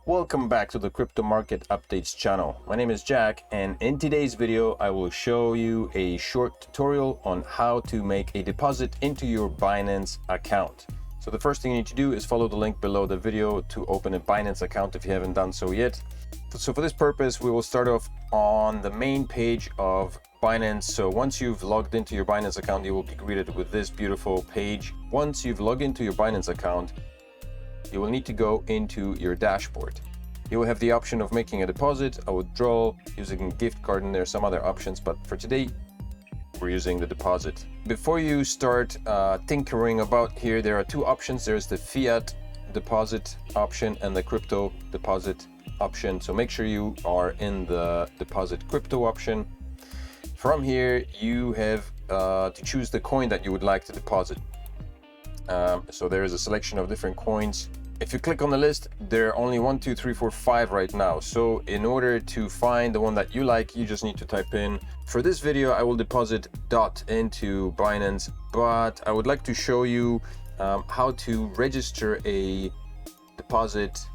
Welcome back to the Crypto Market Updates channel. My name is Jack, and in today's video I will show you a short tutorial on how to make a deposit into your Binance account. So the first thing you need to do is follow the link below the video to open a Binance account if you haven't done so yet. So for this purpose, we will start off on the main page of Binance. So once you've logged into your Binance account, you will be greeted with this beautiful page. Once you've logged into your Binance account, you will need to go into your dashboard. You will have the option of making a deposit, a withdrawal, using a gift card, and there are some other options, but for today, we're using the deposit. Before you start tinkering about here, there are two options. There's the fiat deposit option and the crypto deposit option. So make sure you are in the deposit crypto option. From here, you have to choose the coin that you would like to deposit. So there is a selection of different coins. If you click on the list, there are only 1, 2, 3, 4, 5 right now. So in order to find the one that you like, you just need to type in. For this video, I will deposit DOT into Binance, but I would like to show you how to register a deposit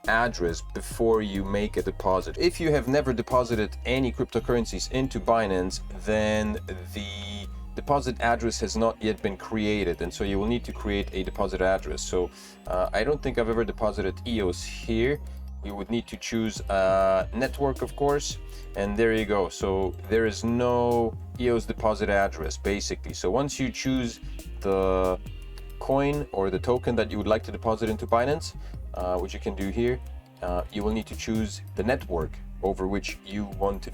address before you make a deposit. If you have never deposited any cryptocurrencies into Binance, then the deposit address has not yet been created, and so you will need to create a deposit address. So I don't think I've ever deposited EOS here. You would need to choose a network, of course, and there you go. So there is no EOS deposit address basically. So once you choose the coin or the token that you would like to deposit into Binance, which you can do here, you will need to choose the network over which you want to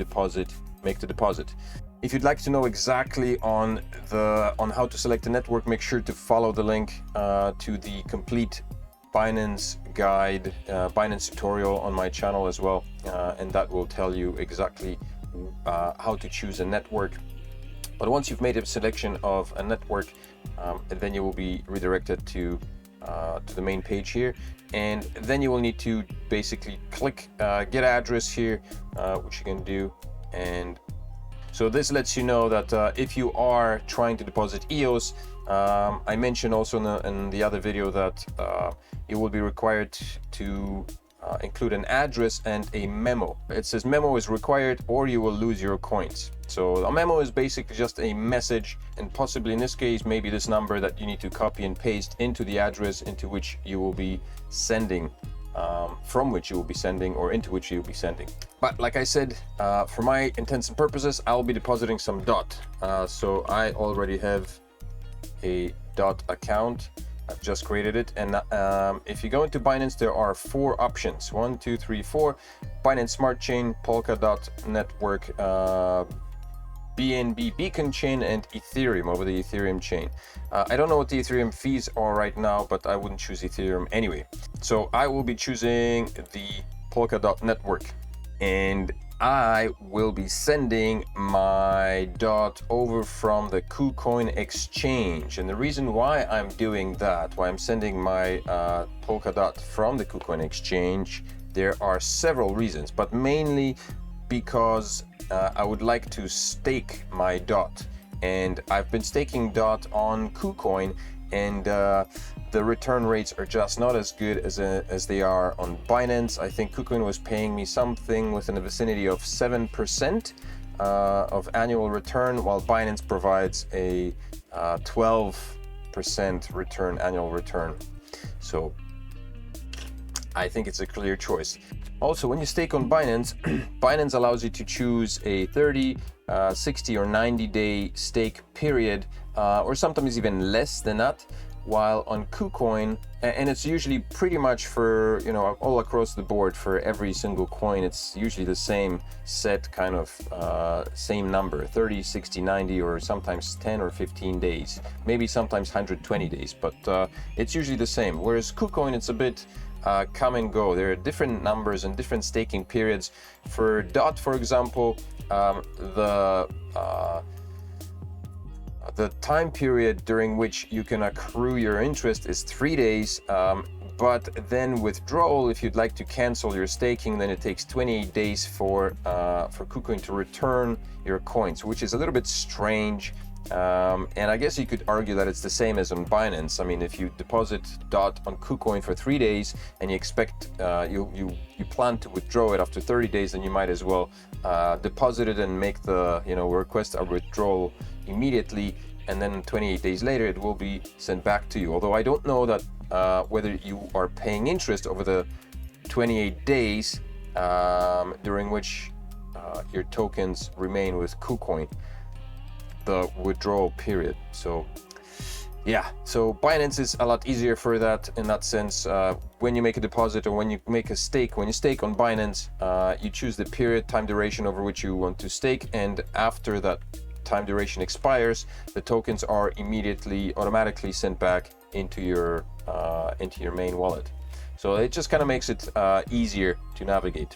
make the deposit. If you'd like to know exactly on how to select the network, make sure to follow the link to the complete Binance guide, Binance tutorial on my channel as well, and that will tell you exactly how to choose a network. But once you've made a selection of a network, then you will be redirected to the main page here, and then you will need to basically click get address here, which you can do. And so this lets you know that if you are trying to deposit EOS, I mentioned also in the other video that you will be required to include an address and a memo. It says memo is required or you will lose your coins. So a memo is basically just a message, and possibly in this case, maybe this number that you need to copy and paste into the address into which you will be sending, from which you will be sending, or into which you'll be sending. But like I said, for my intents and purposes, I'll be depositing some DOT. So I already have a DOT account. I've just created it, and if you go into Binance, there are 4 options: 1, 2, 3, 4. Binance Smart Chain, Polkadot Network, BNB Beacon Chain, and Ethereum over the Ethereum chain. I don't know what the Ethereum fees are right now, but I wouldn't choose Ethereum anyway. So I will be choosing the Polkadot Network, and I will be sending my DOT over from the KuCoin exchange. And the reason why I'm doing that, why I'm sending my Polkadot from the KuCoin exchange, there are several reasons, but mainly because I would like to stake my DOT. And I've been staking DOT on KuCoin, and the return rates are just not as good as they are on Binance. I think KuCoin was paying me something within the vicinity of 7% of annual return, while Binance provides a 12% annual return. So I think it's a clear choice. Also, when you stake on Binance, Binance allows you to choose a 30, 60 or 90-day stake period, or sometimes even less than that. While on KuCoin, and it's usually pretty much for, all across the board for every single coin, it's usually the same set kind of same number: 30, 60, 90, or sometimes 10 or 15 days, maybe sometimes 120 days, but it's usually the same. Whereas KuCoin, it's a bit come and go. There are different numbers and different staking periods. For DOT, for example, the time period during which you can accrue your interest is 3 days, but then withdrawal, if you'd like to cancel your staking, then it takes 28 days for KuCoin to return your coins, which is a little bit strange. And I guess you could argue that it's the same as on Binance. I mean, if you deposit DOT on KuCoin for 3 days and you expect you plan to withdraw it after 30 days, then you might as well deposit it and make the request a withdrawal immediately, and then 28 days later it will be sent back to you. Although I don't know that whether you are paying interest over the 28 days during which your tokens remain with KuCoin, the withdrawal period. So yeah, so Binance is a lot easier for that in that sense. When you make a deposit or when you make a stake, when you stake on Binance, you choose the period, time duration over which you want to stake, and after that time duration expires, the tokens are immediately automatically sent back into your main wallet. So it just kind of makes it easier to navigate.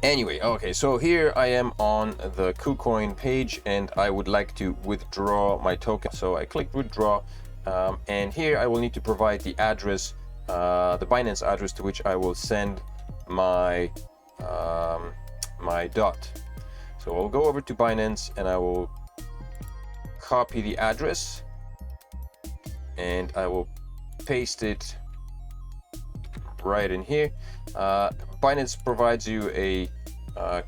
Anyway, okay, so here I am on the KuCoin page and I would like to withdraw my token. So I click withdraw, and here I will need to provide the address, the Binance address to which I will send my my DOT. So I'll go over to Binance and I will copy the address and I will paste it right in here. Binance provides you a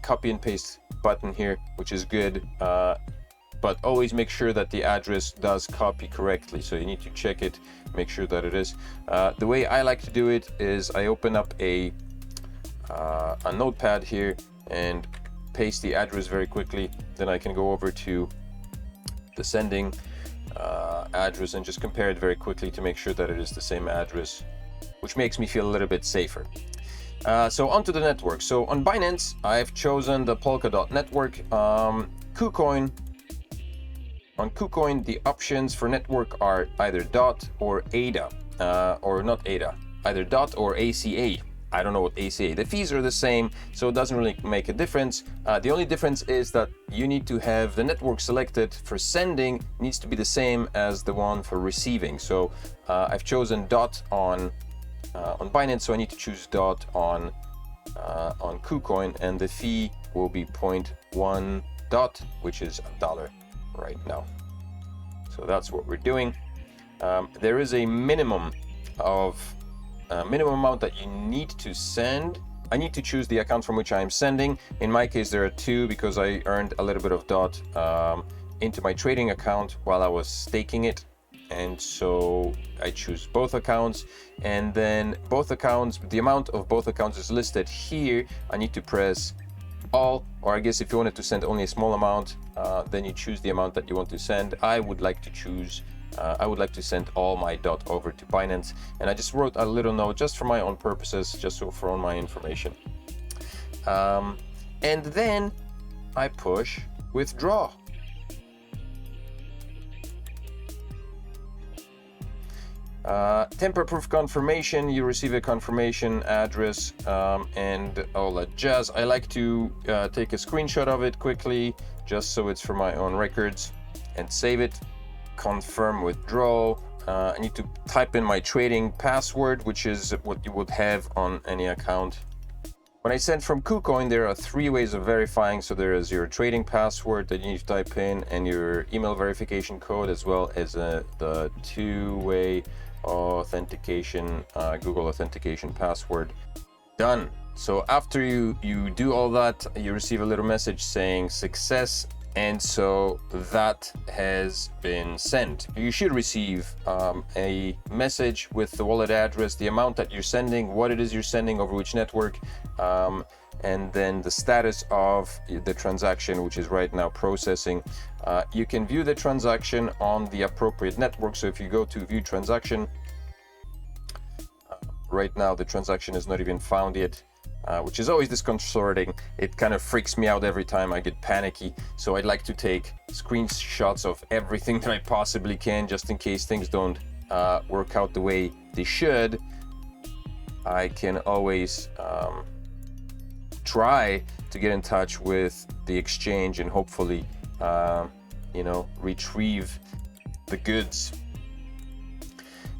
copy and paste button here, which is good, but always make sure that the address does copy correctly. So you need to check it, make sure that it is. The way I like to do it is I open up a notepad here and paste the address very quickly. Then I can go over to the sending address and just compare it very quickly to make sure that it is the same address, which makes me feel a little bit safer. So onto the network. So on Binance, I've chosen the Polkadot network. KuCoin. On KuCoin, the options for network are either DOT or ADA, or not ADA, either DOT or ACA. I don't know what ACA. The fees are the same, so it doesn't really make a difference. The only difference is that you need to have the network selected for sending needs to be the same as the one for receiving. So I've chosen DOT on Binance, so I need to choose DOT on KuCoin, and the fee will be 0.1 DOT, which is $1 right now. So that's what we're doing. There is a minimum amount that you need to send. I need to choose the account from which I am sending. In my case, there are 2 because I earned a little bit of DOT into my trading account while I was staking it. And so I choose both accounts, and then both accounts, the amount of both accounts is listed here. I need to press all, or I guess if you wanted to send only a small amount, then you choose the amount that you want to send. I would like to send all my DOT over to Binance, and I just wrote a little note just for my own purposes, just so for my information. And then I push withdraw. Tamper-proof confirmation, you receive a confirmation address and all that jazz. I like to take a screenshot of it quickly just so it's for my own records and save it. Confirm withdrawal. I need to type in my trading password, which is what you would have on any account. When I send from KuCoin, there are 3 ways of verifying. So there is your trading password that you need to type in, and your email verification code, as well as the 2-way authentication, Google authentication password. Done. So after you do all that, you receive a little message saying success, and so that has been sent. You should receive a message with the wallet address, the amount that you're sending, what it is you're sending, over which network, and then the status of the transaction, which is right now processing. You can view the transaction on the appropriate network. So if you go to view transaction, right now the transaction is not even found yet, which is always disconcerting. It kind of freaks me out every time. I get panicky. So I'd like to take screenshots of everything that I possibly can, just in case things don't work out the way they should. I can always try to get in touch with the exchange and hopefully retrieve the goods.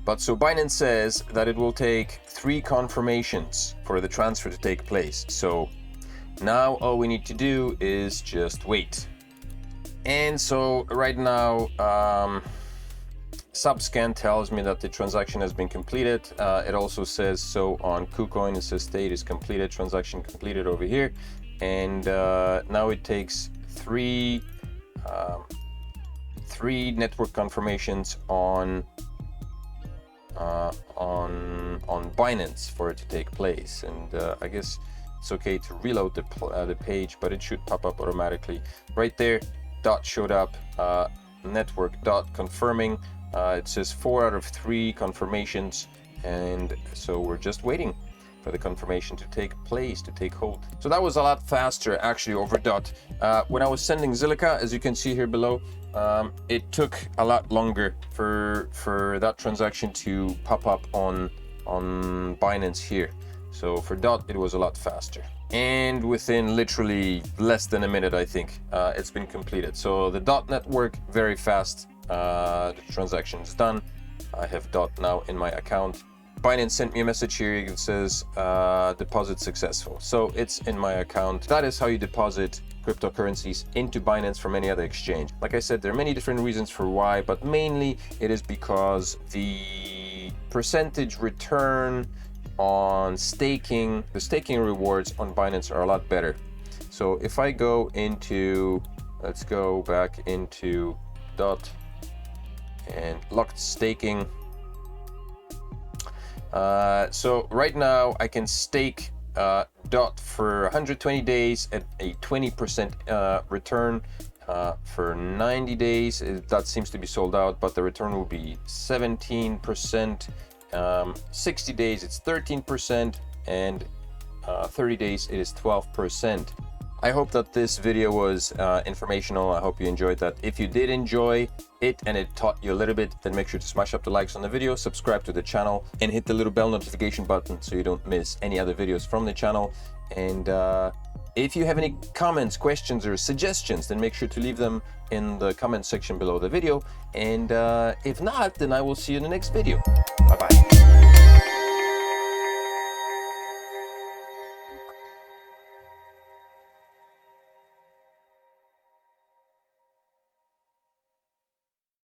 But so Binance says that it will take 3 confirmations for the transfer to take place. So now all we need to do is just wait. And so right now, Subscan tells me that the transaction has been completed. It also says so on KuCoin. It says state is completed, transaction completed over here. And now it takes three network confirmations on Binance for it to take place. And I guess it's okay to reload the page, but it should pop up automatically. Right there, dot showed up, network dot confirming. It says 4 out of 3 confirmations, and so we're just waiting for the confirmation to take place, to take hold. So that was a lot faster actually over dot. When I was sending Zilliqa, as you can see here below, it took a lot longer for that transaction to pop up on Binance here. So for dot, it was a lot faster. And within literally less than a minute, I think, it's been completed. So the dot network, very fast. The transaction is done. I have dot now in my account. Binance sent me a message here. It says deposit successful. So it's in my account. That is how you deposit cryptocurrencies into Binance from any other exchange. Like I said, there are many different reasons for why, but mainly it is because the percentage return on staking, the staking rewards on Binance are a lot better. So if I go into, let's go back into dot and locked staking. So right now I can stake dot for 120 days at a 20% return. For 90 days, that seems to be sold out, but the return will be 17%. 60 days it's 13%, and 30 days it is 12%. I hope that this video was informational. I hope you enjoyed that. If you did enjoy it and it taught you a little bit, then make sure to smash up the likes on the video, subscribe to the channel, and hit the little bell notification button so you don't miss any other videos from the channel. And if you have any comments, questions, or suggestions, then make sure to leave them in the comment section below the video. And if not, then I will see you in the next video. Bye-bye.